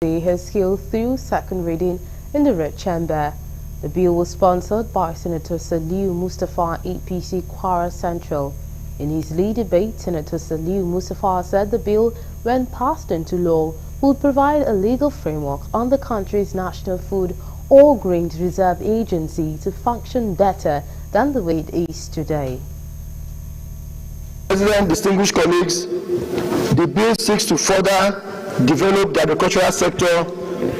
his skill through second reading in the Red Chamber. The bill was sponsored by Senator Saliu Mustafa, APC Kwara Central. In his lead debate, Senator Saliu Mustafa said the bill, when passed into law, will provide a legal framework on the country's National Food or Grains Reserve Agency to function better than the way it is today. President, distinguished colleagues, the bill seeks to further develop the agricultural sector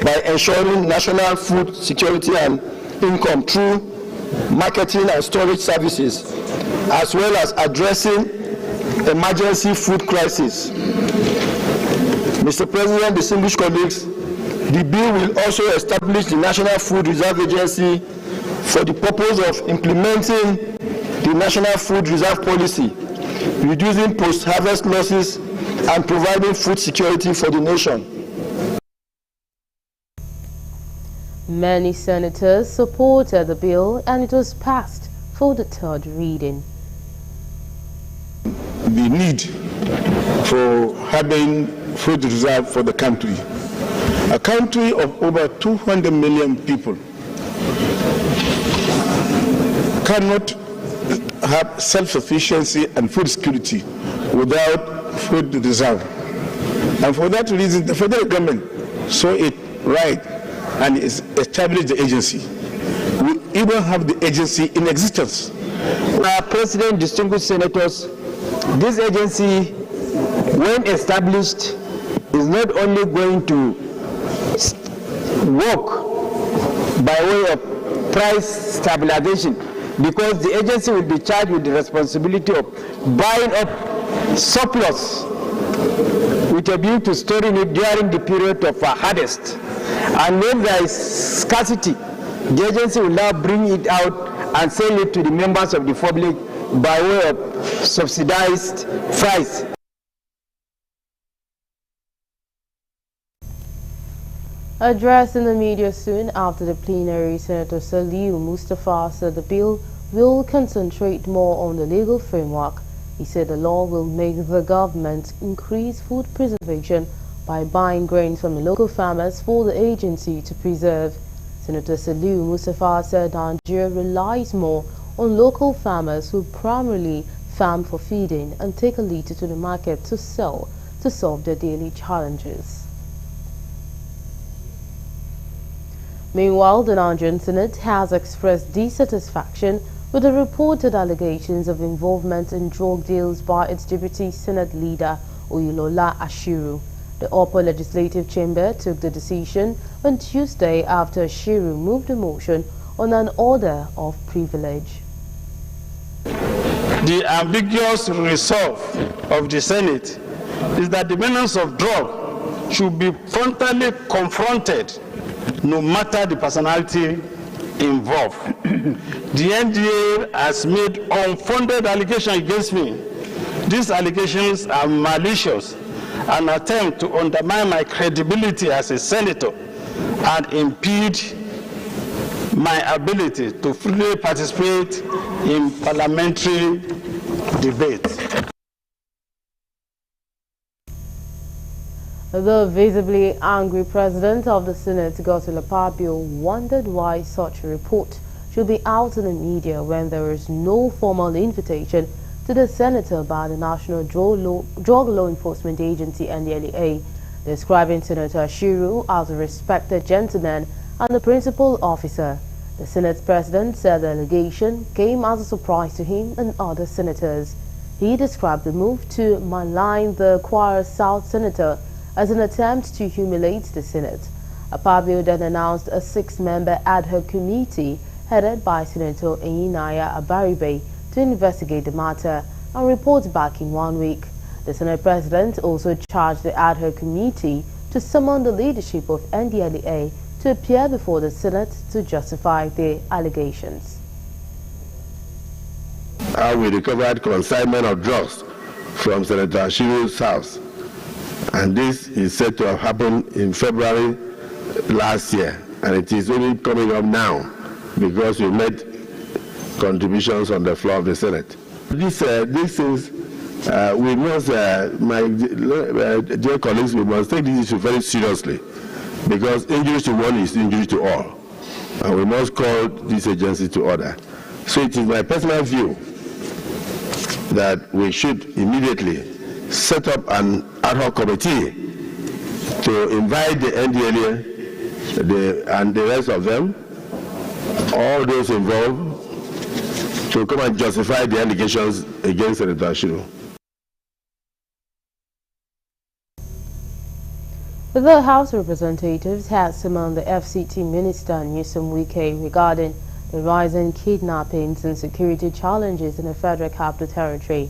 by ensuring national food security and income through marketing and storage services, as well as addressing emergency food crisis. Mr. President, distinguished colleagues, the bill will also establish the National Food Reserve Agency for the purpose of implementing the National Food Reserve Policy, reducing post-harvest losses and providing food security for the nation. Many senators supported the bill and it was passed for the third reading. The need for having food reserve for the country. A country of over 200 million people cannot have self-sufficiency and food security without food reserve. And for that reason, the federal government saw it right and established the agency. We even have the agency in existence. President, distinguished senators, this agency, when established, is not only going to work by way of price stabilization, because the agency will be charged with the responsibility of buying up surplus with a view to storing it during the period of harvest. And when there is scarcity, the agency will now bring it out and sell it to the members of the public by way of subsidized price. Addressing the media soon after the plenary, Senator Saliu Mustafa said the bill will concentrate more on the legal framework. He said the law will make the government increase food preservation by buying grains from the local farmers for the agency to preserve. Senator Saliu Mustafa said Nigeria relies more on local farmers who primarily farm for feeding and take a little to the market to sell to solve their daily challenges. Meanwhile, the Nigerian Senate has expressed dissatisfaction with the reported allegations of involvement in drug deals by its Deputy Senate Leader, Oyinlola Ashiru. The upper legislative chamber took the decision on Tuesday after Ashiru moved a motion on an order of privilege. The ambiguous resolve of the Senate is that the menace of drug should be frontally confronted no matter the personality involved. The NDA has made unfounded allegations against me. These allegations are malicious and attempt to undermine my credibility as a senator and impede my ability to fully participate in parliamentary debate. The visibly angry president of the Senate, Godswill Akpabio, wondered why such a report should be out in the media when there is no formal invitation to the senator by the National Drug Law Enforcement Agency (NDLEA), describing Senator Ashiru as a respected gentleman and the principal officer. The Senate president said the allegation came as a surprise to him and other senators. He described the move to malign the Kwara South senator as an attempt to humiliate the Senate. Akpabio then announced a 6-member ad hoc committee headed by Senator Enyinnaya Abaribe to investigate the matter and report back in 1 week. The Senate President also charged the ad hoc committee to summon the leadership of NDLEA to appear before the Senate to justify the allegations. We recovered consignment of drugs from Senator Ashiru's house. And this is said to have happened in February last year, and it is only coming up now because we made contributions on the floor of the Senate. This is, we must, my dear colleagues, we must take this issue very seriously. because injury to one is injury to all, and we must call this agency to order. So it is my personal view that we should immediately set up an ad hoc committee to invite the NDLA and the rest of them, all those involved, to come and justify the allegations against Senator Ashiru. The House of Representatives has summoned the FCT Minister Nyesom Wike regarding the rising kidnappings and security challenges in the Federal Capital Territory.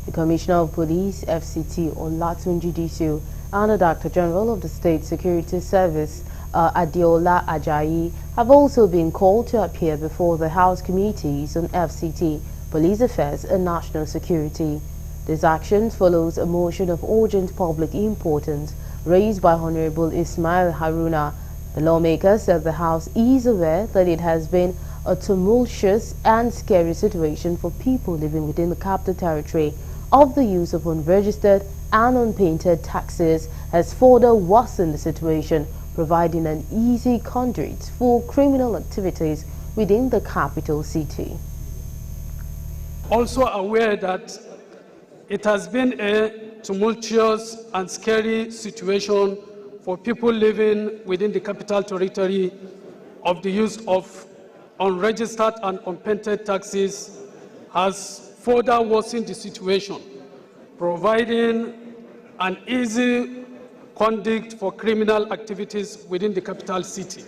The Commissioner of Police, FCT Olatunji Disu, and the Director General of the State Security Service, Adeola Ajayi, have also been called to appear before the House Committees on FCT, Police Affairs and National Security. This action follows a motion of urgent public importance raised by Honorable Ismail Haruna. The lawmaker said the House is aware that it has been a tumultuous and scary situation for people living within the Capital Territory of the use of unregistered and unpainted taxis has further worsened the situation, providing an easy conduit for criminal activities within the capital city. Also aware that it has been a tumultuous and scary situation for people living within the Capital Territory of the use of unregistered and unpainted taxis has further worsened the situation, providing an easy conduit for criminal activities within the capital city.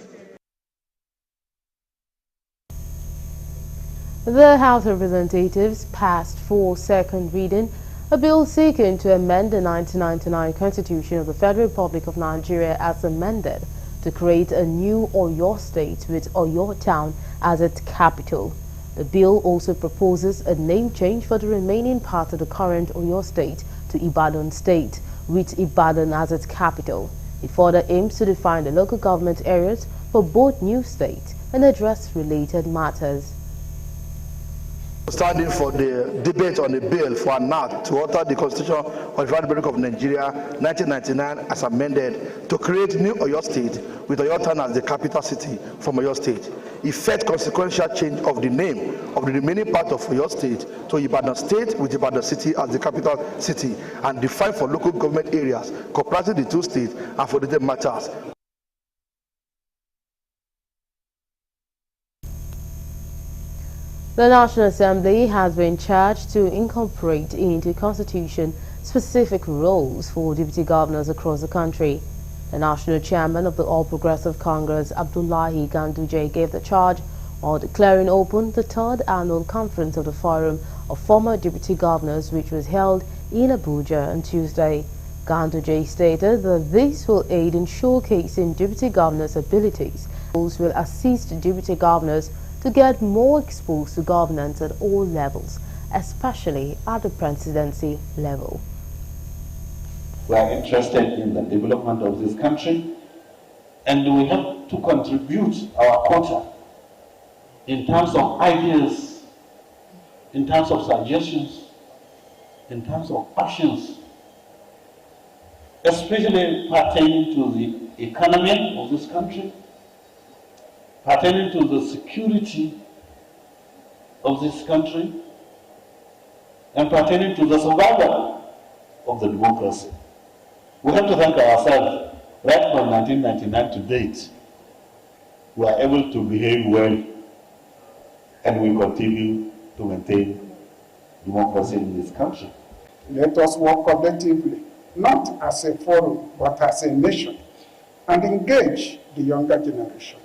The House of Representatives passed for second reading a bill seeking to amend the 1999 Constitution of the Federal Republic of Nigeria as amended to create a new Oyo State with Oyo Town as its capital. The bill also proposes a name change for the remaining part of the current Oyo State to Ibadan State, with Ibadan as its capital. It further aims to define the local government areas for both new states and address related matters. Standing for the debate on the bill for an act to alter the Constitution of the Federal Republic of Nigeria 1999 as amended to create new Oyo State with Oyo Town as the capital city from Oyo State. Effect consequential change of the name of the remaining part of Oyo State to Ibadan State with Ibadan City as the capital city, and define for local government areas comprising the two states and for the matters. The National Assembly has been charged to incorporate into Constitution specific roles for deputy governors across the country. The National Chairman of the All Progressive Congress, Abdullahi Ganduje, gave the charge while declaring open the third annual conference of the Forum of Former Deputy Governors, which was held in Abuja on Tuesday. Ganduje stated that this will aid in showcasing deputy governors' abilities. Rules will assist deputy governors to get more exposed to governance at all levels, especially at the presidency level. We are interested in the development of this country, and we have to contribute our quota in terms of ideas, in terms of suggestions, in terms of actions, especially pertaining to the economy of this country, pertaining to the security of this country, and pertaining to the survival of the democracy. We have to thank ourselves, right from 1999 to date, we are able to behave well, and we continue to maintain democracy in this country. Let us work collectively, not as a forum, but as a nation, and engage the younger generation,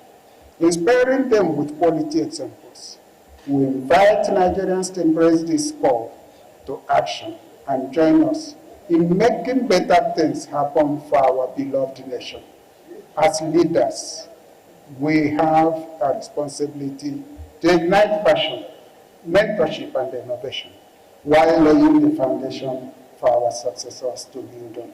inspiring them with quality examples. We invite Nigerians to embrace this call to action and join us in making better things happen for our beloved nation. As leaders, we have a responsibility to ignite passion, mentorship, and innovation, while laying the foundation for our successors to build on.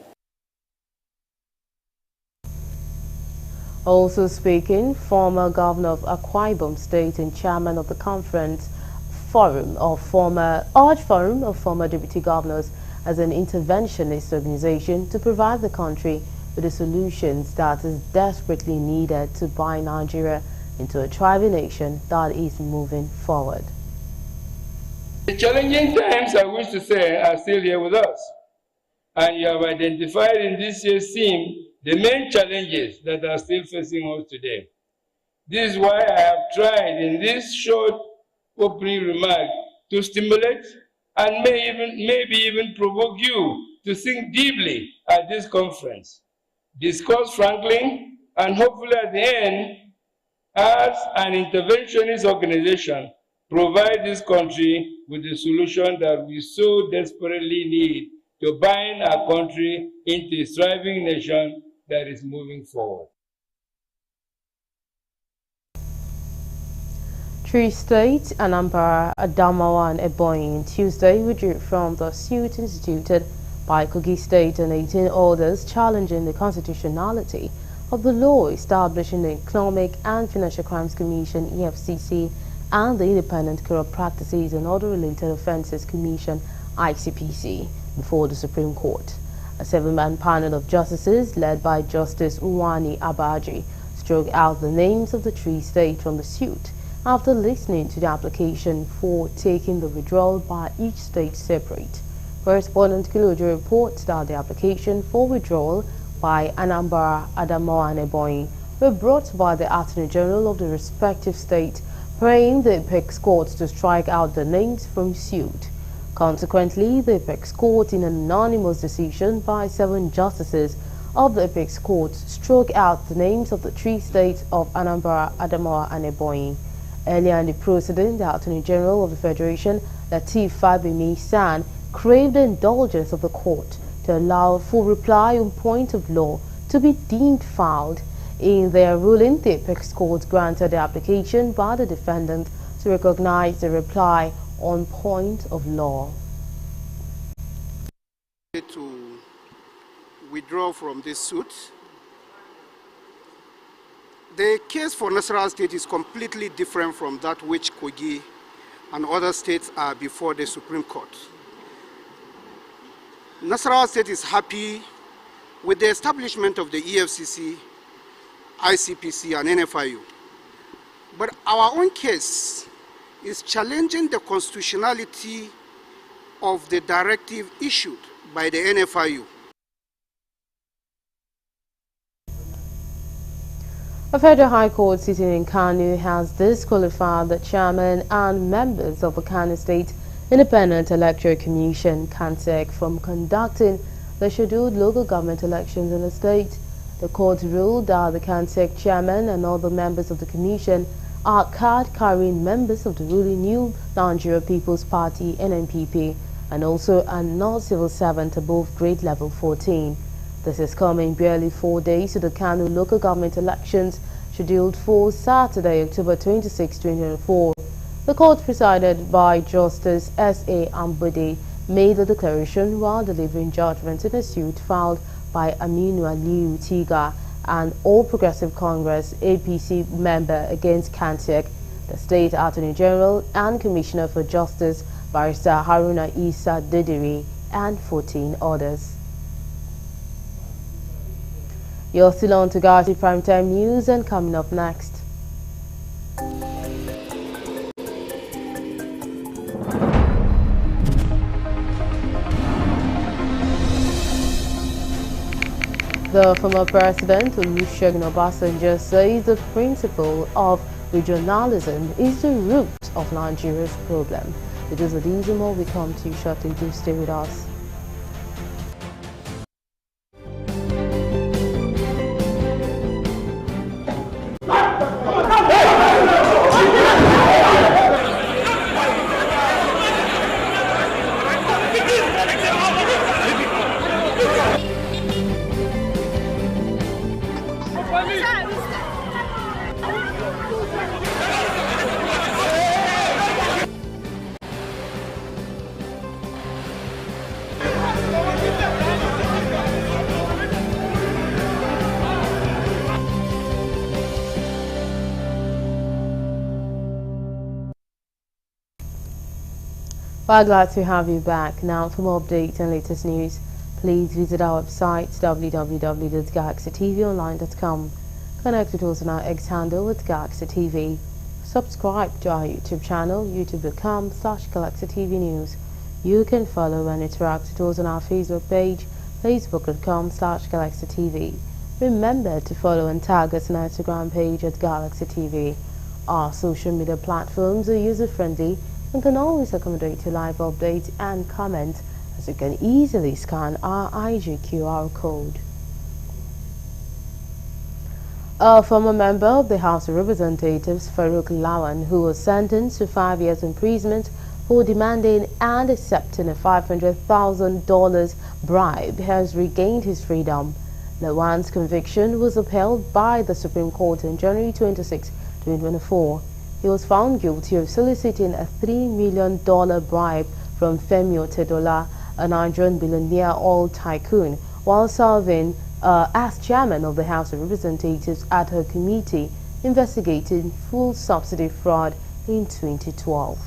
Also speaking, former governor of Akwa Ibom State and chairman of the conference Forum of Former Deputy Governors as an interventionist organization to provide the country with the solutions that is desperately needed to bind Nigeria into a thriving nation that is moving forward. The challenging times, I wish to say, are still here with us. And you have identified in this year's theme the main challenges that are still facing us today. This is why I have tried in this short opening remark to stimulate and maybe even provoke you to think deeply at this conference, discuss frankly, and hopefully at the end, as an interventionist organization, provide this country with the solution that we so desperately need to bind our country into a thriving nation that is moving forward. Three states, Anambra, Adamawa, and Ebonyi, Tuesday withdrew from the suit instituted by Kogi State and 18 others challenging the constitutionality of the law establishing the Economic and Financial Crimes Commission (EFCC) and the Independent Corrupt Practices and Other Related Offences Commission (ICPC) before the Supreme Court. A seven-man panel of justices led by Justice Uwani Abaji struck out the names of the three states from the suit after listening to the application for taking the withdrawal by each state separate. Correspondent Kilojo reports that the application for withdrawal by Anambra, Adamawa, and Ebonyi were brought by the Attorney General of the respective state, praying the Apex Courts to strike out the names from suit. Consequently, the Apex Court, in an anonymous decision by 7 justices of the Apex Court, struck out the names of the three states of Anambra, Adamawa, and Ebonyi. Earlier in the proceeding, the Attorney General of the Federation, Lateef Fabemi San, craved the indulgence of the court to allow a full reply on point of law to be deemed filed. In their ruling, the Apex Court granted the application by the defendant to recognize the reply on point of law. To withdraw from this suit. The case for Nasarawa State is completely different from that which Kogi and other states are before the Supreme Court. Nasarawa State is happy with the establishment of the EFCC, ICPC, and NFIU. But our own case is challenging the constitutionality of the directive issued by the NFIU. A federal high court sitting in Kano has disqualified the chairman and members of the Kano State Independent Electoral Commission, (KANSEC), from conducting the scheduled local government elections in the state. The court ruled that the KANSEC chairman and other members of the commission are card-carrying members of the ruling New Nigeria People's Party (NNPP) and also are not civil servant above grade level 14. This is coming barely 4 days to the Kano local government elections scheduled for Saturday, October 26, 2024. The court, presided by Justice S.A. Ambode, made the declaration while delivering judgment in a suit filed by Aminu Aliyu Tiga, an All Progressive Congress APC member, against KANSEC, the State Attorney General and Commissioner for Justice, Barrister Haruna Isa Didiri, and 14 others. You're still on to Garci Primetime News, and coming up next. The former president, Olusegun Obasanjo, says the principle of regionalism is the root of Nigeria's problem. It is a reason more we come to shortly. Do stay with us. We're glad to have you back. Now for more updates and latest news, Please visit our website www.galaxytvonline.com. Connect with us on our X handle with Galaxy TV. Subscribe to our YouTube channel, youtube.com/GalaxyTV News. You can follow and interact with us on our Facebook page, facebook.com/GalaxyTV. Remember to follow and tag us on our Instagram page at Galaxy TV. Our social media platforms are user-friendly and can always accommodate your live updates and comments, as you can easily scan our IG QR code. A former member of the House of Representatives, Farouk Lawan, who was sentenced to 5 years imprisonment for demanding and accepting a $500,000 bribe, has regained his freedom. Lawan's conviction was upheld by the Supreme Court on January 26, 2024. He was found guilty of soliciting a $3 million bribe from Femi Otedola, a Nigerian billionaire oil tycoon, while serving as chairman of the House of Representatives ad hoc committee investigating fuel subsidy fraud in 2012.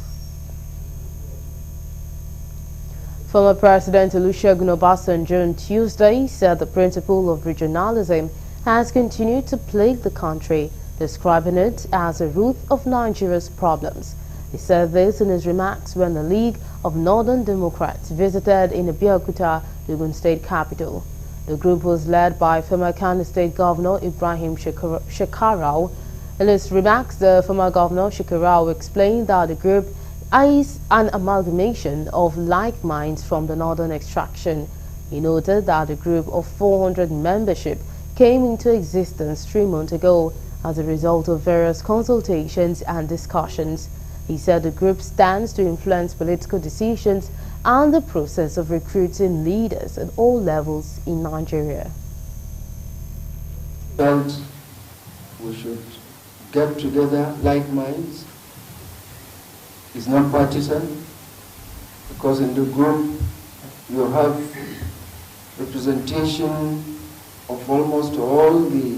Former President Olusegun Obasanjo on Tuesday said the principle of regionalism has continued to plague the country, describing it as the root of Nigeria's problems. He said this in his remarks when the League of Northern Democrats visited in Abeokuta, the Ogun State capital. The group was led by former Kano State Governor Ibrahim Shekarau. In his remarks, the former Governor Shekarau explained that the group is an amalgamation of like minds from the northern extraction. He noted that the group of 400 membership came into existence 3 months ago as a result of various consultations and discussions. He said the group stands to influence political decisions and the process of recruiting leaders at all levels in Nigeria. And we should get together like minds. It's not partisan, because in the group you have representation of almost all the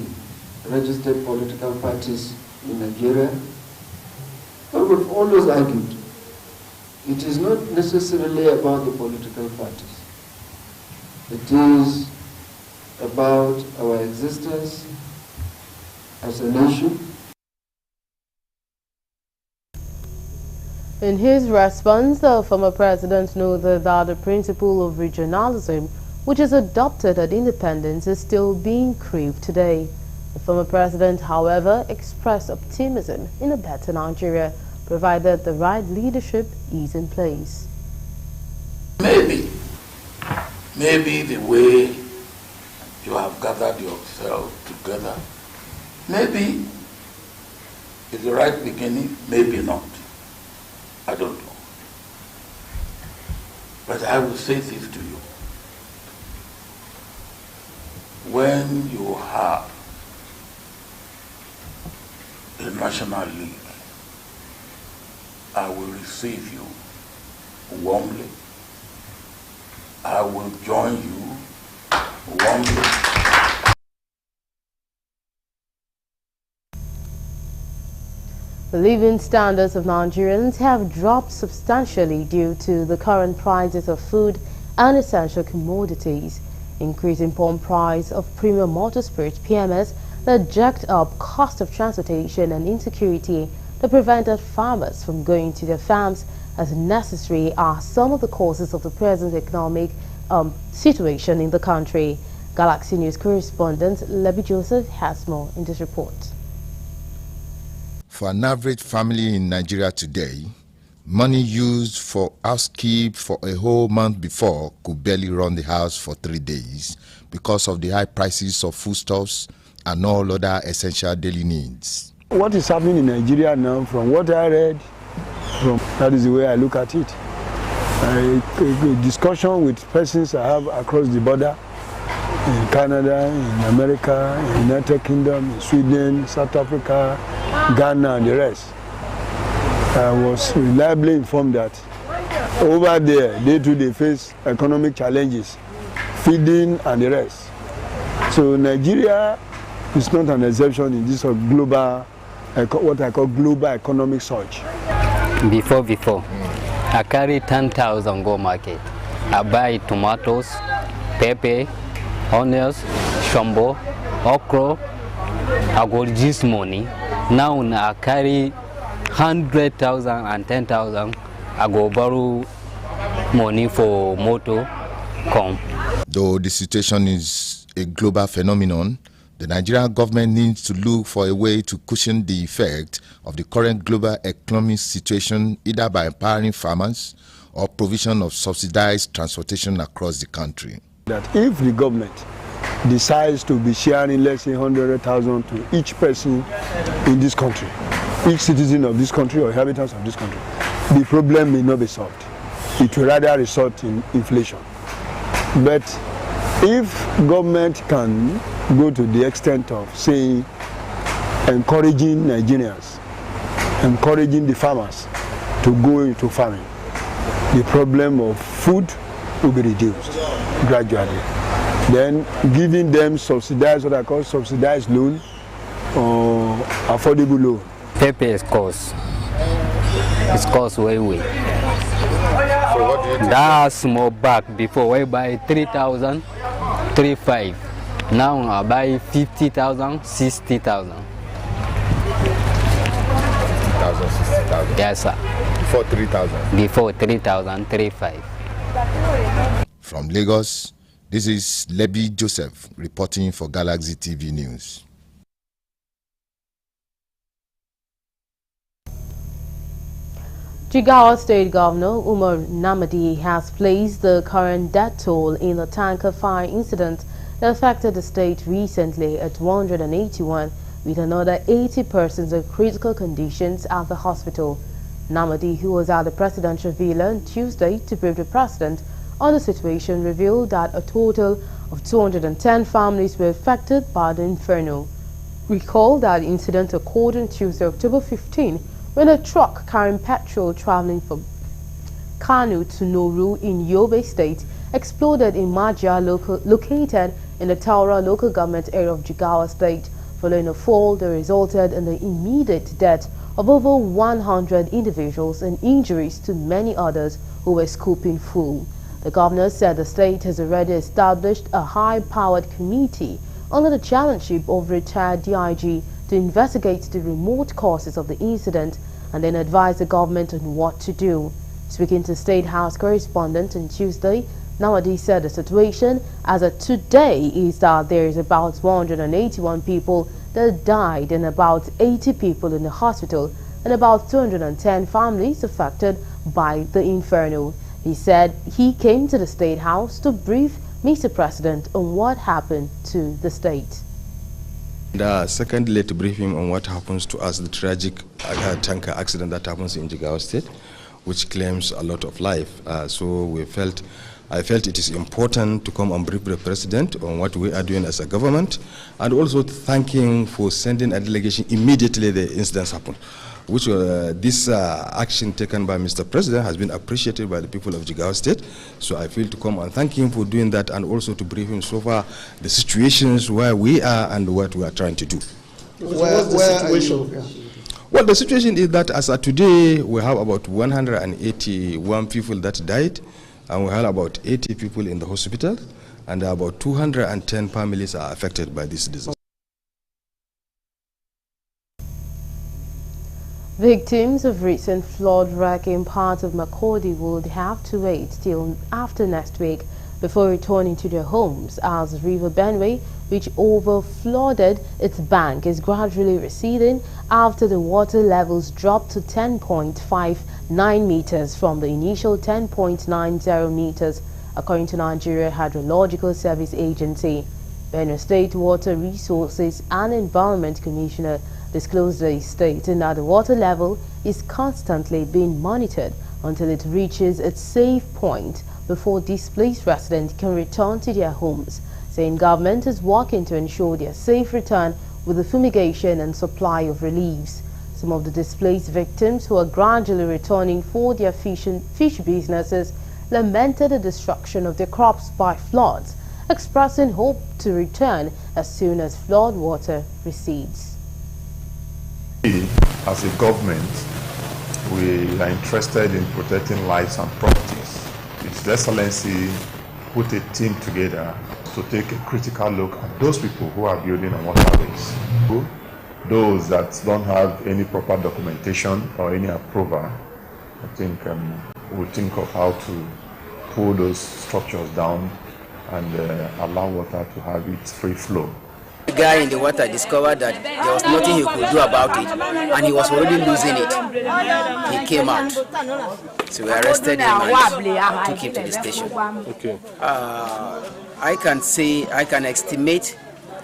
registered political parties in Nigeria. But we've always argued it is not necessarily about the political parties. It is about our existence as a nation. In his response, the former president noted that the principle of regionalism, which is adopted at independence, is still being craved today. The former president, however, expressed optimism in a better Nigeria, provided the right leadership is in place. Maybe the way you have gathered yourself together, maybe it's the right beginning, maybe not. I don't know. But I will say this to you. When you have a national league, I will receive you warmly. I will join you warmly. The living standards of Nigerians have dropped substantially due to the current prices of food and essential commodities, increasing pump price of premium motor spirits (PMS) that jacked up cost of transportation and insecurity that prevented farmers from going to their farms as necessary are some of the causes of the present economic situation in the country. Galaxy News correspondent Lebby Joseph has more in this report. For an average family in Nigeria today, money used for housekeep for a whole month before could barely run the house for 3 days because of the high prices of foodstuffs and all other essential daily needs. What is happening in Nigeria now, from what I read, that is the way I look at it. A discussion with persons I have across the border, in Canada, in America, in the United Kingdom, in Sweden, South Africa, Ghana, and the rest. I was reliably informed that over there, they too they face economic challenges, feeding and the rest. So Nigeria is not an exception in this global, what I call global economic surge. Before, I carry 10,000 go market. I buy tomatoes, pepper, onions, shombo, okra. I got this money. Now I carry 100,000 and 10,000. I go borrow money for motor come. Though the situation is a global phenomenon, the Nigerian government needs to look for a way to cushion the effect of the current global economic situation, either by empowering farmers or provision of subsidized transportation across the country. That if the government decides to be sharing, let's say, 100,000 to each person in this country, each citizen of this country or inhabitants of this country, the problem may not be solved. It will rather result in inflation. But if government can go to the extent of, say, encouraging Nigerians, encouraging the farmers to go into farming, the problem of food will be reduced gradually. Then giving them subsidized, what I call subsidized loan or affordable loan. Pepper is cost. It's cost way. So what do you think? That small bag before we buy 3,000, 3,500. Now I buy 50,000, 60,000. 50,000, 60,000? Yes, sir. Before 3,000? Before 3,000, 3,500. From Lagos, this is Lebi Joseph reporting for Galaxy TV News. Jigawa State Governor Umar Namadi has placed the current death toll in the tanker fire incident that affected the state recently at 181, with another 80 persons in critical conditions at the hospital. Namadi, who was at the presidential villa on Tuesday to brief the president on the situation, revealed that a total of 210 families were affected by the inferno. Recall that the incident occurred on Tuesday, October 15, when a truck carrying petrol traveling from Kano to Noru in Yobe State exploded in Majia, located in the Taura local government area of Jigawa State. Following a fall that resulted in the immediate death of over 100 individuals and injuries to many others who were scooping fuel. The governor said the state has already established a high-powered committee under the chairmanship of retired DIG to investigate the remote causes of the incident and then advise the government on what to do. Speaking to State House correspondent on Tuesday, Namadi said the situation as of today is that there is about 181 people that died and about 80 people in the hospital and about 210 families affected by the inferno. He said he came to the State House to brief Mr. President on what happened to the state. Secondly, to brief him on what happens to us, the tragic tanker accident that happens in Jigawa State, which claims a lot of life. So I felt it is important to come and brief the President on what we are doing as a government, and also to thank him for sending a delegation immediately the incidents happened. Which this action taken by Mr. President has been appreciated by the people of Jigawa State. So I feel to come and thank him for doing that, and also to brief him so far the situations where we are and what we are trying to do. What's the situation? Well, the situation is that as of today, we have about 181 people that died, and we have about 80 people in the hospital, and about 210 families are affected by this disaster. Victims of recent flood wreck in parts of Makurdi would have to wait till after next week before returning to their homes, as River Benue, which overflooded its bank, is gradually receding after the water levels dropped to 10.59 meters from the initial 10.90 meters, according to Nigeria Hydrological Service Agency. Benue State Water Resources and Environment Commissioner disclosed the stating that the water level is constantly being monitored until it reaches its safe point before displaced residents can return to their homes, saying government is working to ensure their safe return with the fumigation and supply of reliefs. Some of the displaced victims, who are gradually returning for their fish businesses, lamented the destruction of their crops by floods, expressing hope to return as soon as flood water recedes. As a government, we are interested in protecting lives and properties. His Excellency put a team together to take a critical look at those people who are building on waterways. Those that don't have any proper documentation or any approval, I think we'll think of how to pull those structures down and allow water to have its free flow. The guy in the water discovered that there was nothing he could do about it, and he was already losing it. He came out. So we arrested him and took him to the station. Okay. I can estimate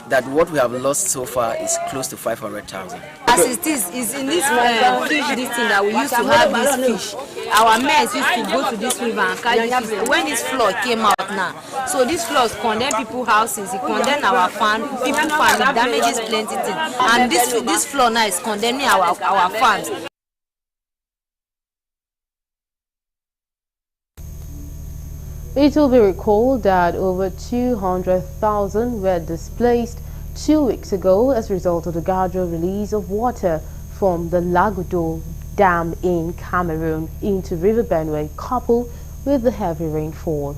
that what we have lost so far is close to 500,000. As it is in this fish, this thing that we used to have this fish. Our men used to go to this river and carry this fish. When this flood came out now, so this flood condemned people's houses, it condemned our farm, people's farm, it damages plenty things. And this flood now is condemning our farms. It will be recalled that over 200,000 were displaced 2 weeks ago as a result of the gradual release of water from the Lagudo Dam in Cameroon into River Benue, coupled with the heavy rainfall.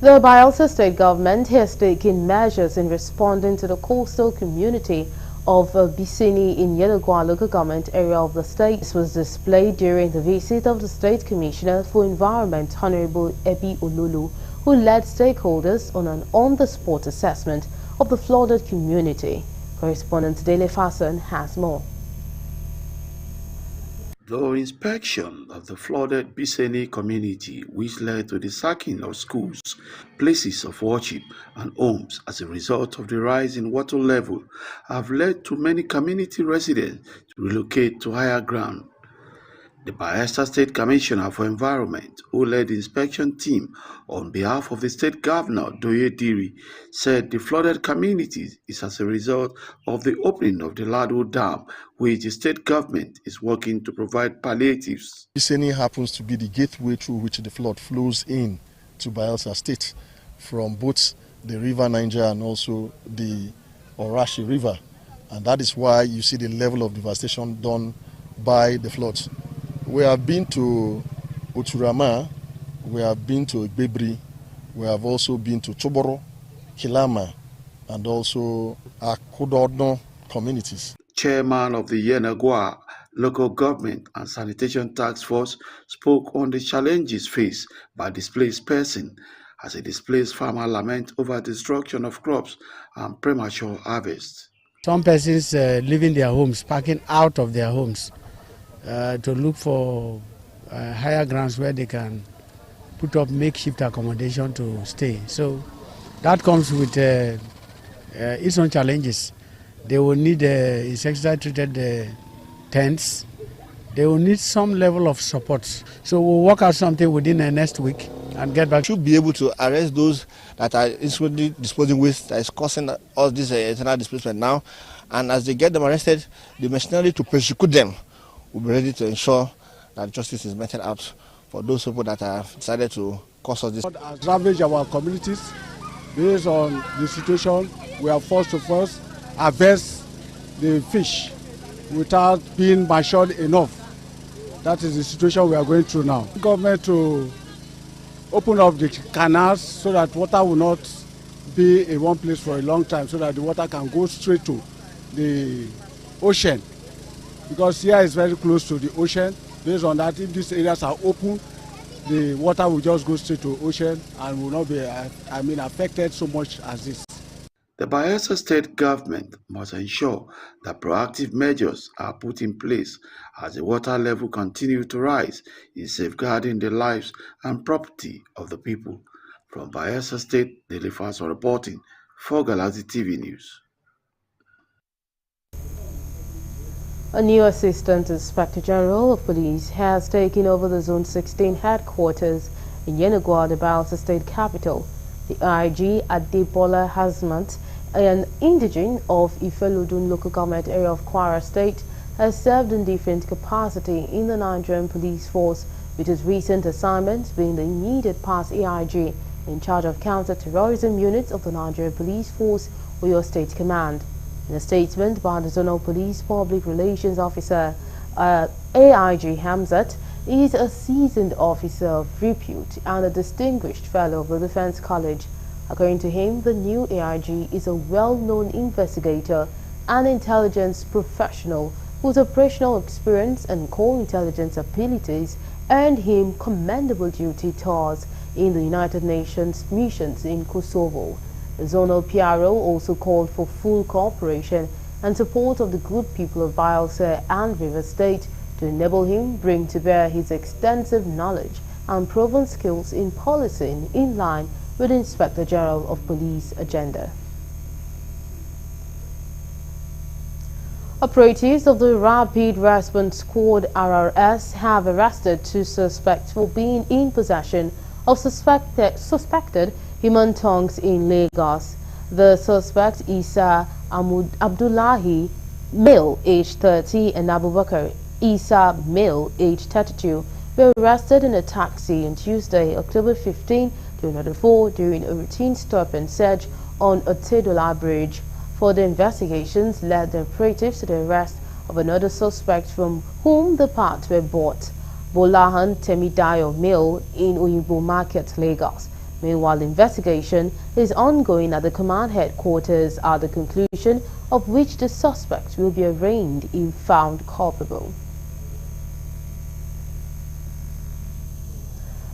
The Bayelsa State government has taken measures in responding to the coastal community of Bisini in Yenagua local government area of the state. This was displayed during the visit of the State Commissioner for Environment, Honorable Ebi Olulu, who led stakeholders on an on-the-spot assessment of the flooded community. Correspondent Dele Fason has more. The inspection of the flooded Biseni community, which led to the sacking of schools, places of worship and homes as a result of the rise in water level, have led to many community residents to relocate to higher ground. The Bayelsa State Commissioner for Environment, who led the inspection team on behalf of the State Governor, Doye Diri, said the flooded communities is as a result of the opening of the Lado Dam, which the state government is working to provide palliatives. Biseni happens to be the gateway through which the flood flows in to Bayelsa State from both the River Niger and also the Orashi River. And that is why you see the level of devastation done by the floods. We have been to Uturama, we have been to Igbebri, we have also been to Choboro, Kilama, and also Akododno communities. Chairman of the Yenagua Local Government and Sanitation Task Force spoke on the challenges faced by displaced persons as a displaced farmer lament over destruction of crops and premature harvest. Some persons leaving their homes, packing out of their homes to look for higher grounds where they can put up makeshift accommodation to stay. So that comes with its own challenges. They will need insecticide-treated tents. They will need some level of support. So we'll work out something within the next week and get back. Should be able to arrest those that are instantly disposing waste that is causing all this internal displacement now. And as they get them arrested, the machinery to persecute them will be ready to ensure that justice is meted out for those people that have decided to cause us this. Has ravaged our communities. Based on the situation, we are forced to first harvest the fish without being matured enough. That is the situation we are going through now. The government to open up the canals so that water will not be in one place for a long time, so that the water can go straight to the ocean. Because here is very close to the ocean. Based on that, if these areas are open, the water will just go straight to the ocean and will not be affected so much as this. The Bayelsa State government must ensure that proactive measures are put in place as the water level continues to rise in safeguarding the lives and property of the people. From Bayelsa State, Dele Fason reporting for Galaxy TV News. A new Assistant Inspector General of Police has taken over the Zone 16 headquarters in Yenagua, the Bayelsa State capital. The IG Adebola Hazmat, an indigene of Ifelodun local government area of Kwara State, has served in different capacity in the Nigerian police force, with his recent assignment being the immediate past AIG in charge of counter-terrorism units of the Nigerian Police Force, Oyo State Command. In a statement by the Zonal Police Public Relations Officer, AIG Hamzat is a seasoned officer of repute and a distinguished fellow of the Defense College. According to him, the new AIG is a well-known investigator and intelligence professional whose operational experience and core intelligence abilities earned him commendable duty tours in the United Nations missions in Kosovo. The zonal PRO also called for full cooperation and support of the good people of Bielsa and River State to enable him bring to bear his extensive knowledge and proven skills in policing in line with the Inspector General of Police agenda. Operatives of the Rapid Response Squad RRS have arrested 2 suspects for being in possession of suspected human tongues in Lagos. The suspects Isa Abdullahi, male, age 30, and Abubakar Isa, male, age 32, were arrested in a taxi on Tuesday, October 15, 2004, during a routine stop and search on Otedola Bridge. Further investigations led the operatives to the arrest of another suspect from whom the parts were bought, Bolahan Temidayo, male, in Oyinbo Market, Lagos. Meanwhile, investigation is ongoing at the command headquarters, at the conclusion of which the suspects will be arraigned if found culpable.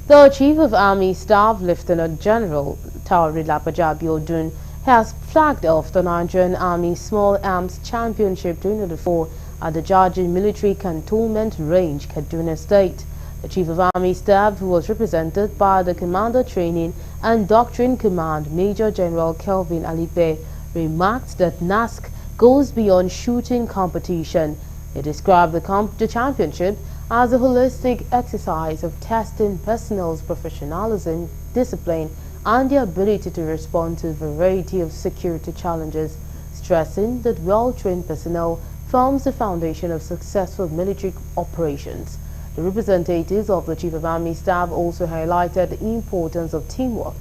The Chief of Army Staff, Lieutenant General Tauri Lapajabi Odun, has flagged off the Nigerian Army Small Arms Championship 2024 at the Jajin Military Cantonment Range, Kaduna State. The Chief of Army Staff, who was represented by the Commander Training and Doctrine Command, Major General Kelvin Alipe, remarked that NASC goes beyond shooting competition. He described the championship as a holistic exercise of testing personnel's professionalism, discipline, and the ability to respond to a variety of security challenges, stressing that well-trained personnel forms the foundation of successful military operations. The representatives of the Chief of Army Staff also highlighted the importance of teamwork,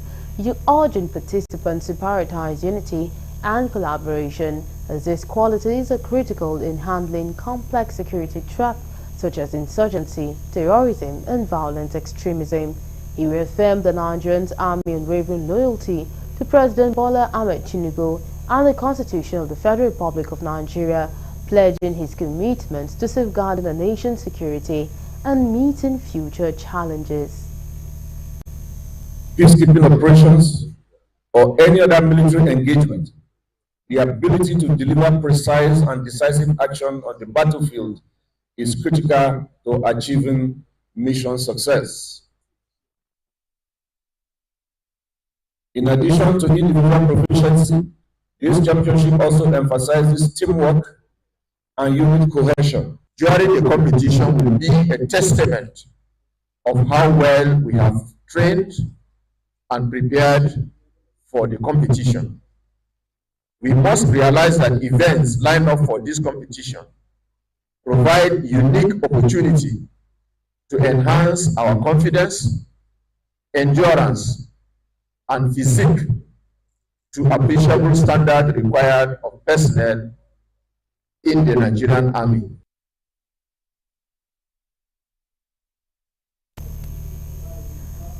urging participants to prioritize unity and collaboration, as these qualities are critical in handling complex security threats such as insurgency, terrorism, and violent extremism. He reaffirmed the Nigerian Army's unwavering loyalty to President Bola Ahmed Tinubu and the Constitution of the Federal Republic of Nigeria, pledging his commitment to safeguarding the nation's security and meeting future challenges. Peacekeeping operations or any other military engagement, the ability to deliver precise and decisive action on the battlefield is critical to achieving mission success. In addition to individual proficiency, this championship also emphasizes teamwork and unit cohesion. During the competition will be a testament of how well we have trained and prepared for the competition. We must realize that events lined up for this competition provide unique opportunity to enhance our confidence, endurance, and physique to appreciable standard required of personnel in the Nigerian Army.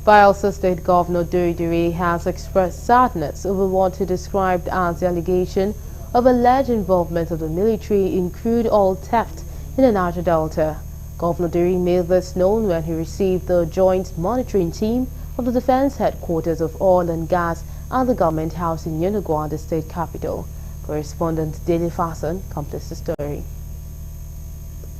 Bielsa State Governor Doidiri has expressed sadness over what he described as the allegation of alleged involvement of the military in crude oil theft in the Niger Delta. Governor Doidiri made this known when he received the joint monitoring team of the Defense Headquarters of Oil and Gas and the Government House in Yenagoa, the state capital. Correspondent Dele Fasan completes the story.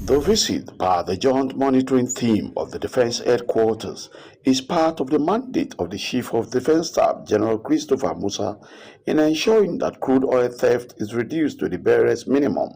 The visit by the Joint Monitoring Team of the Defense Headquarters is part of the mandate of the Chief of Defense Staff, General Christopher Musa, in ensuring that crude oil theft is reduced to the barest minimum.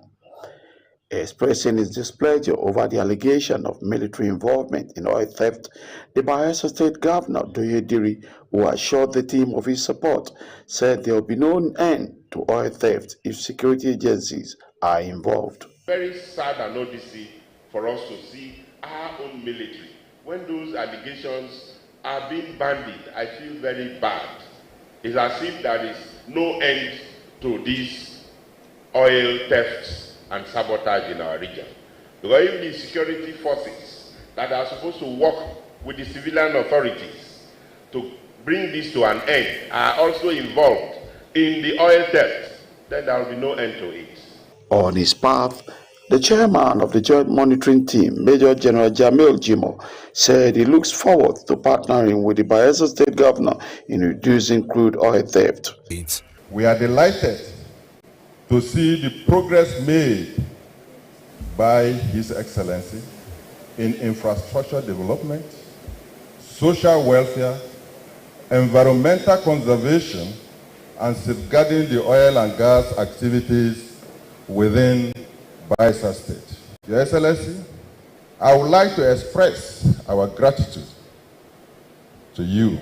Expressing his displeasure over the allegation of military involvement in oil theft, the Bayelsa State Governor, Doyediri, who assured the team of his support, said there will be no end to oil theft if security agencies are involved. Very sad and odyssey for us to see our own military. When those allegations are being bandied, I feel very bad. It's as if there is no end to these oil thefts and sabotage in our region. Because if the security forces that are supposed to work with the civilian authorities to bring this to an end are also involved in the oil theft, then there will be no end to it. On his path, the chairman of the Joint Monitoring Team, Major General Jamil Jimo, said he looks forward to partnering with the Bayelsa State Governor in reducing crude oil theft. We are delighted to see the progress made by His Excellency in infrastructure development, social welfare, environmental conservation, and safeguarding the oil and gas activities within Bayelsa State. Your Excellency, I would like to express our gratitude to you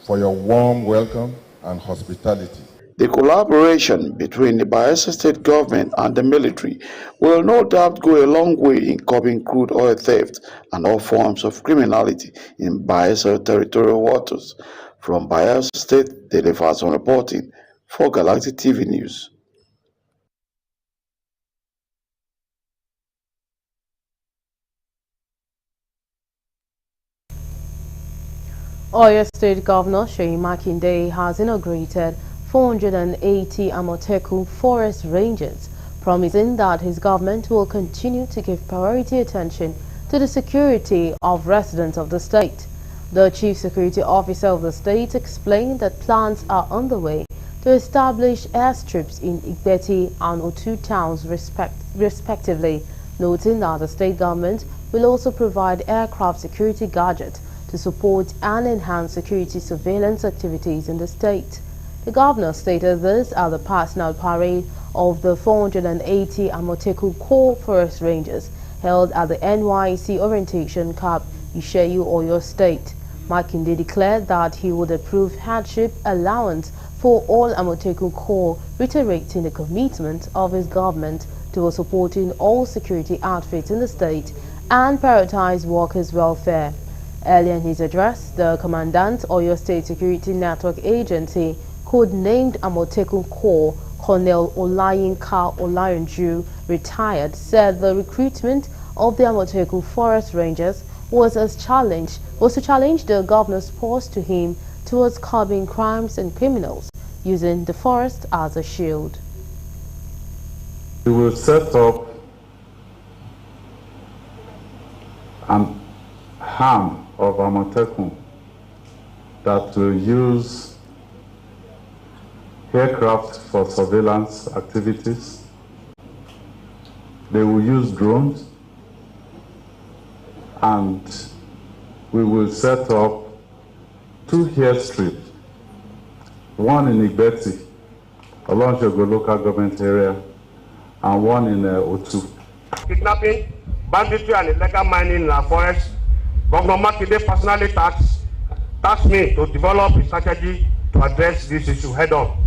for your warm welcome and hospitality. The collaboration between the Bayelsa State government and the military will no doubt go a long way in curbing crude oil theft and all forms of criminality in Bayelsa territorial waters. From Bayelsa State, Dele Fason reporting for Galactic TV News. Oyo State Governor Seyi Makinde has inaugurated 480 Amotekun forest ranges, promising that his government will continue to give priority attention to the security of residents of the state. The Chief Security Officer of the state explained that plans are underway to establish airstrips in Igbeti and Otu towns respectively, noting that the state government will also provide aircraft security gadgets to support and enhance security surveillance activities in the state. The governor stated this at the passing-out parade of the 480 Amotekun Core Forest Rangers held at the NYC Orientation Camp, Isheyu, Oyo State. Makinde declared that he would approve hardship allowance for all Amotekun Corps, reiterating the commitment of his government to supporting all security outfits in the state and prioritize workers' welfare. Earlier in his address, the Commandant Oyo State Security Network Agency, codenamed Amotekun Corps, Colonel Olayinka Olayanju, retired, said the recruitment of the Amotekun Forest Rangers was to challenge the governor's purse to him towards curbing crimes and criminals, using the forest as a shield. We will set up an arm of Amotekun that will use aircraft for surveillance activities. They will use drones, and we will set up 2 airstrips, one in Igbeti, along the local government area, and one in Otu. Kidnapping, banditry, and illegal mining in our forests. Governor Makinde personally tasked me to develop a strategy to address this issue head-on.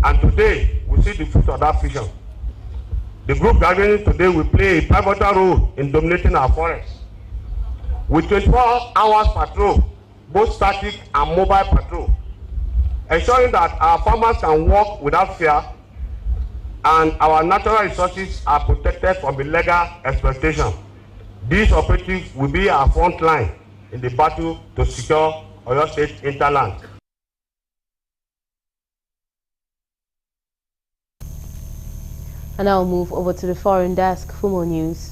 And today, we see the fruit of that vision. The group gathering today will play a pivotal role in dominating our forests. With 24 hours patrol, both static and mobile patrol, ensuring that our farmers can work without fear and our natural resources are protected from illegal exploitation. These operatives will be our front line in the battle to secure Oyo State hinterland. And I'll move over to the foreign desk for more news.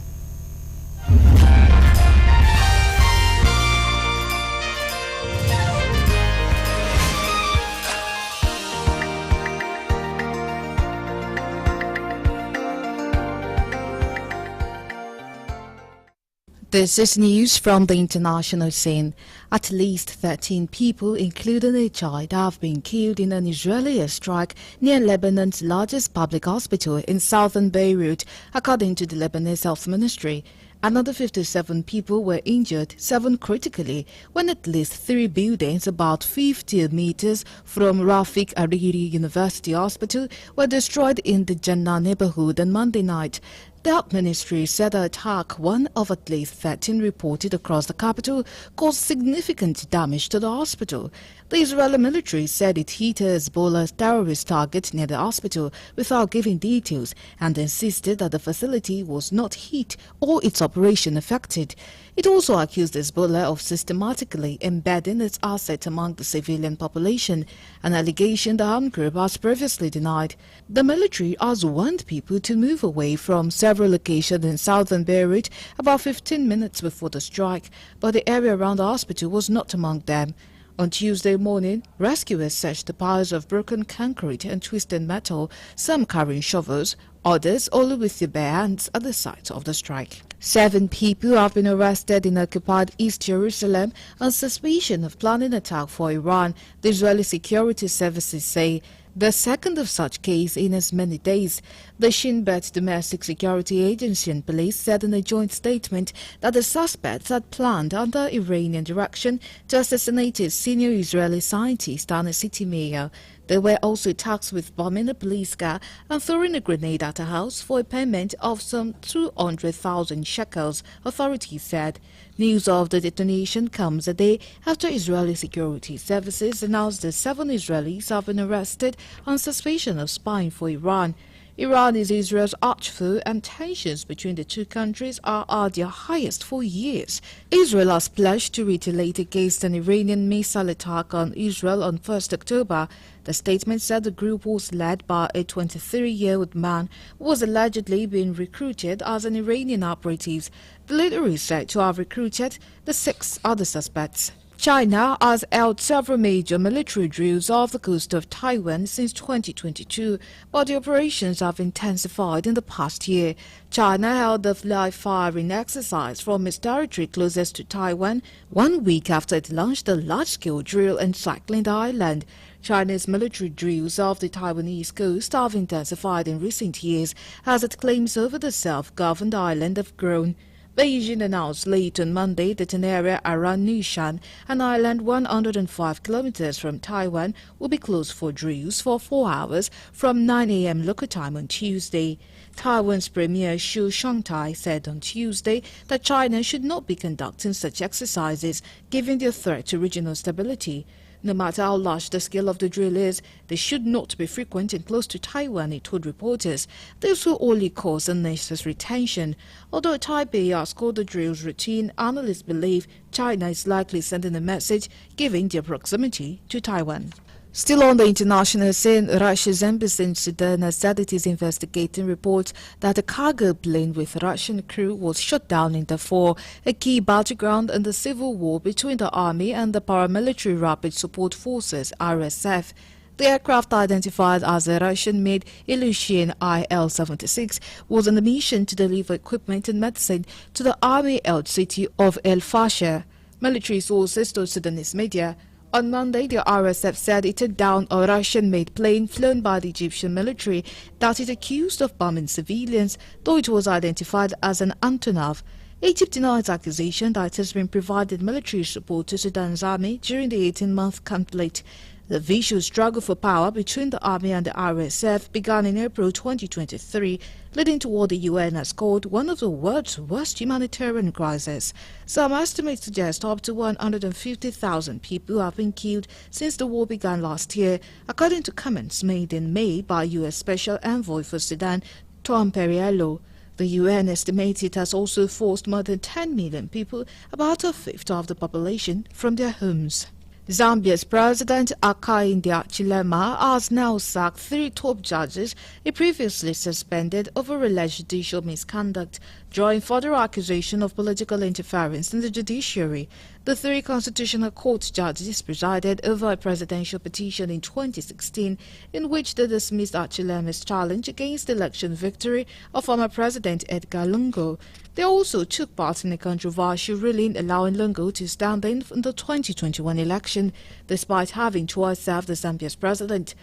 This is news from the international scene. At least 13 people, including a child, have been killed in an Israeli airstrike near Lebanon's largest public hospital in southern Beirut, according to the Lebanese Health Ministry. Another 57 people were injured, 7 critically, when at least 3 buildings about 50 meters from Rafik Hariri University Hospital were destroyed in the Jannah neighborhood on Monday night. The Health Ministry said the attack, one of at least 13 reported across the capital, caused significant damage to the hospital. The Israeli military said it hit a Hezbollah terrorist target near the hospital without giving details and insisted that the facility was not hit or its operation affected. It also accused Hezbollah of systematically embedding its assets among the civilian population, an allegation the armed group has previously denied. The military has warned people to move away from several locations in southern Beirut about 15 minutes before the strike, but the area around the hospital was not among them. On Tuesday morning, rescuers searched the piles of broken concrete and twisted metal, some carrying shovels, others only with their bare hands at the site of the strike. 7 people have been arrested in occupied East Jerusalem on suspicion of planning an attack for Iran, the Israeli security services say. The second of such case in as many days. The Shin Bet Domestic Security Agency and police said in a joint statement that the suspects had planned under Iranian direction to assassinate a senior Israeli scientist and a city mayor. There were also attacks with bombing a police car and throwing a grenade at a house for a payment of some 200,000 shekels, authorities said. News of the detonation comes a day after Israeli security services announced that 7 Israelis have been arrested on suspicion of spying for Iran. Iran is Israel's archfoe and tensions between the two countries are at their highest for years. Israel has pledged to retaliate against an Iranian missile attack on Israel on 1st October. The statement said the group was led by a 23-year-old man who was allegedly being recruited as an Iranian operative. The leader is said to have recruited the 6 other suspects. China has held several major military drills off the coast of Taiwan since 2022, but the operations have intensified in the past year. China held a live-firing exercise from its territory closest to Taiwan 1 week after it launched a large-scale drill encircling the island. China's military drills off the Taiwanese coast have intensified in recent years as its claims over the self-governed island have grown. Beijing announced late on Monday that an area around Nishan, an island 105 kilometers from Taiwan, will be closed for drills for 4 hours from 9 a.m. local time on Tuesday. Taiwan's Premier Xu Shangtai said on Tuesday that China should not be conducting such exercises, given their threat to regional stability. No matter how large the scale of the drill is, they should not be frequent and close to Taiwan, he told reporters. This will only cause unnecessary tension. Although Taipei has called the drills routine, analysts believe China is likely sending a message given their proximity to Taiwan. Still on the international scene, Russia's embassy in Sudan has said it is investigating reports that a cargo plane with Russian crew was shot down in Darfur, a key battleground in the civil war between the army and the paramilitary Rapid Support Forces (RSF). The aircraft, identified as a Russian-made Ilyushin IL-76, was on a mission to deliver equipment and medicine to the army-held city of El Fasher. Military sources told Sudanese media. On Monday, the RSF said it took down a Russian-made plane flown by the Egyptian military that it accused of bombing civilians, though it was identified as an Antonov. Egypt denies accusation that it has been provided military support to Sudan's army during the 18-month conflict. The vicious struggle for power between the army and the RSF began in April 2023, leading to what the UN has called one of the world's worst humanitarian crises. Some estimates suggest up to 150,000 people have been killed since the war began last year, according to comments made in May by U.S. Special Envoy for Sudan, Tom Perriello. The UN estimates it has also forced more than 10 million people, about a fifth of the population, from their homes. Zambia's President Hakainde Hichilema has now sacked 3 top judges he previously suspended over alleged judicial misconduct, drawing further accusation of political interference in the judiciary. The 3 Constitutional Court judges presided over a presidential petition in 2016 in which they dismissed Hichilema's challenge against the election victory of former President Edgar Lungu. They also took part in a controversial ruling allowing Lungu to stand in the 2021 election, despite having twice served as Zambia's president.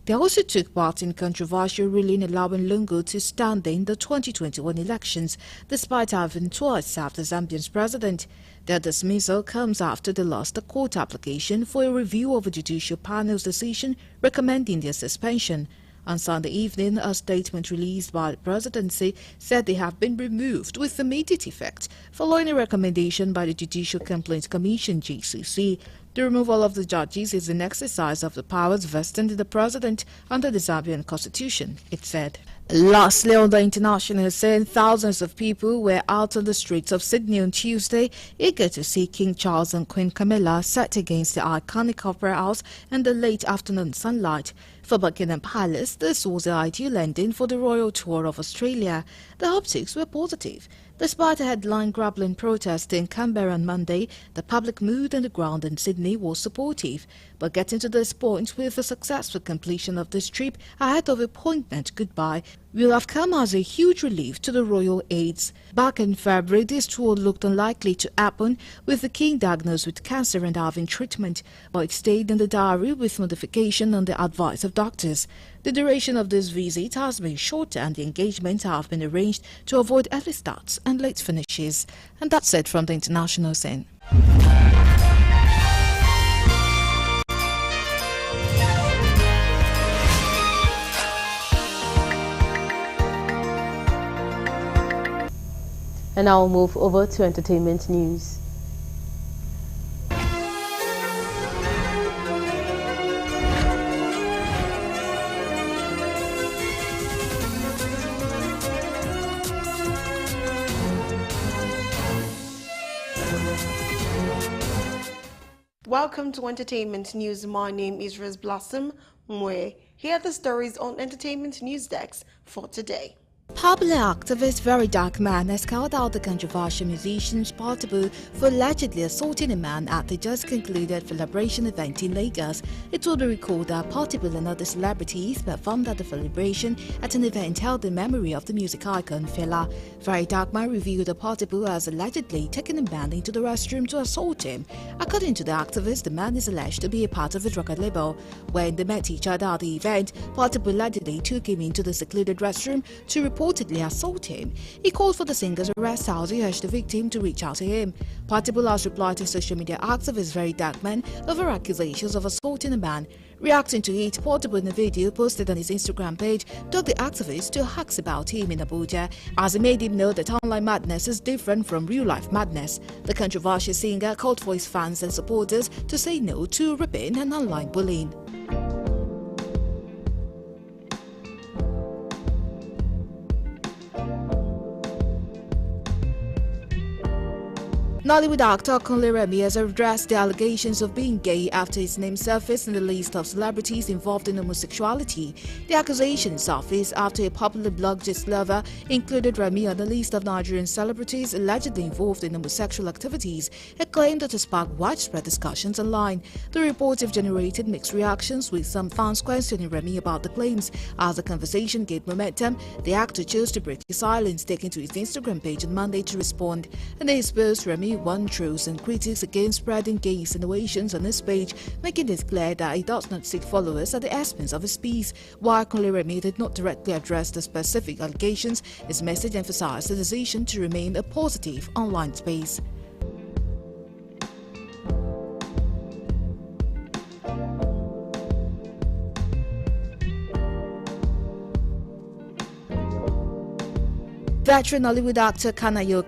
They also took part in a controversial ruling allowing Lungu to stand in the 2021 elections, despite having twice served as Zambia's president. Their dismissal comes after they lost a court application for a review of a judicial panel's decision recommending their suspension. On Sunday evening, a statement released by the presidency said they have been removed with immediate effect following a recommendation by the Judicial Complaints Commission (JCC). The removal of the judges is an exercise of the powers vested in the president under the Zambian constitution, it said. Lastly, on the international scene, thousands of people were out on the streets of Sydney on Tuesday, eager to see King Charles and Queen Camilla set against the iconic Opera House in the late afternoon sunlight. For Buckingham Palace, this was the ideal ending for the royal tour of Australia. The optics were positive. Despite a headline-grabbling protest in Canberra on Monday, the public mood on the ground in Sydney was supportive. But getting to this point with the successful completion of this trip ahead of a poignant goodbye will have come as a huge relief to the royal aides. Back in February, this tour looked unlikely to happen, with the king diagnosed with cancer and having treatment, but it stayed in the diary with modification on the advice of doctors. The duration of this visit has been shorter and the engagements have been arranged to avoid early starts and late finishes. And that's it from the international scene. And now we'll move over to entertainment news. Welcome to Entertainment News. My name is Rose Blossom Mwe. Here are the stories on Entertainment News Desk for today. Popular activist Very Dark Man has called out the controversial musician Portable for allegedly assaulting a man at the just concluded celebration event in Lagos. It will be recalled that Portable and other celebrities performed at the celebration at an event held in memory of the music icon Fela. Very Dark Man revealed that Portable has allegedly taken a man into the restroom to assault him. According to the activist, the man is alleged to be a part of his record label. When they met each other at the event, Portable allegedly took him into the secluded restroom to reportedly assault him. He called for the singer's arrest as he urged the victim to reach out to him. Portable has replied to social media activist Very Dark Man over accusations of assaulting a man. Reacting to it, Portable in a video posted on his Instagram page told the activist to ask about him in Abuja, as he made him know that online madness is different from real-life madness. The controversial singer called for his fans and supporters to say no to raping and online bullying. Nollywood actor Kunle Remi has addressed the allegations of being gay after his name surfaced in the list of celebrities involved in homosexuality. The accusations surfaced after a popular blog gist lover included Remi on the list of Nigerian celebrities allegedly involved in homosexual activities, a claim that has sparked widespread discussions online. The reports have generated mixed reactions, with some fans questioning Remi about the claims. As the conversation gained momentum, the actor chose to break his silence, taking to his Instagram page on Monday to respond. In his post, Remi won trolls and critics against spreading gay insinuations on his page, making it clear that he does not seek followers at the expense of his peace. While Kunle Remi did not directly address the specific allegations, his message emphasized the decision to remain a positive online space. Veteran Hollywood actor Kanayo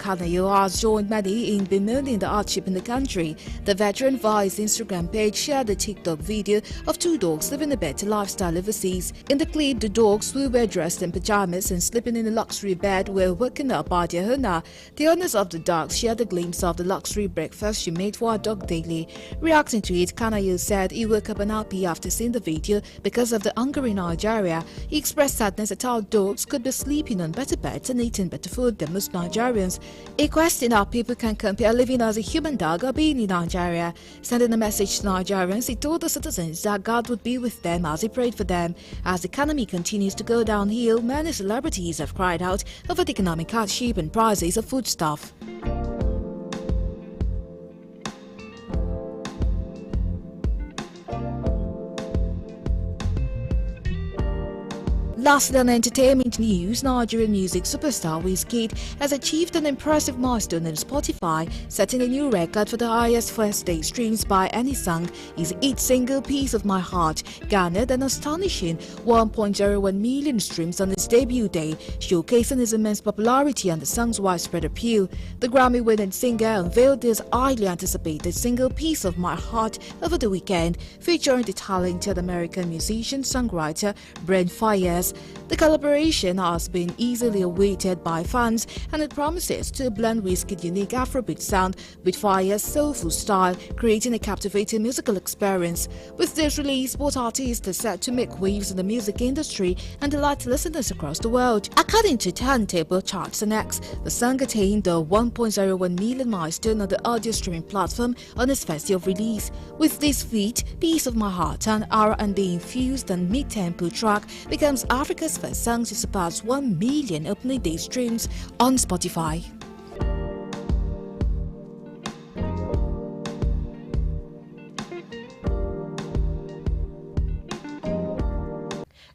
has joined many in bemoaning the hardship in the country. The veteran, via his Instagram page, shared a TikTok video of two dogs living a better lifestyle overseas. In the clip, the dogs, who were dressed in pajamas and sleeping in a luxury bed, were woken up by their owner. The owners of the dogs shared a glimpse of the luxury breakfast she made for her dog daily. Reacting to it, Kanayo said he woke up unhappy after seeing the video because of the hunger in Nigeria. He expressed sadness at how dogs could be sleeping on better beds and eating better food than most Nigerians. He questioned how people can compare living as a human dog or being in Nigeria. Sending a message to Nigerians, he told the citizens that God would be with them as he prayed for them. As the economy continues to go downhill, many celebrities have cried out over the economic hardship and prices of foodstuff. Lastly, on entertainment news, Nigerian music superstar Wizkid has achieved an impressive milestone on Spotify, setting a new record for the highest first-day streams by any song. His hit single "Piece of My Heart" garnered an astonishing 1.01 million streams on its debut day, showcasing his immense popularity and the song's widespread appeal. The Grammy-winning singer unveiled this highly anticipated single "Piece of My Heart" over the weekend, featuring the talented American musician-songwriter Brent Faiyaz. The collaboration has been easily awaited by fans, and it promises to blend Wizkid's unique Afrobeat sound with Faiyaz's soulful style, creating a captivating musical experience. With this release, both artists are set to make waves in the music industry and delight listeners across the world. According to Turntable Charts and X, the song attained the 1.01 million milestone on the audio streaming platform on its first day of release. With this feat, "Piece of My Heart," an R&B infused and mid-tempo track, becomes Africa's first song to surpass 1 million opening day streams on Spotify.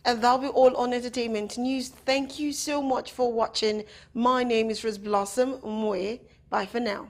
And that'll be all on entertainment news. Thank you so much for watching. My name is Rose Blossom Mwe. Bye for now.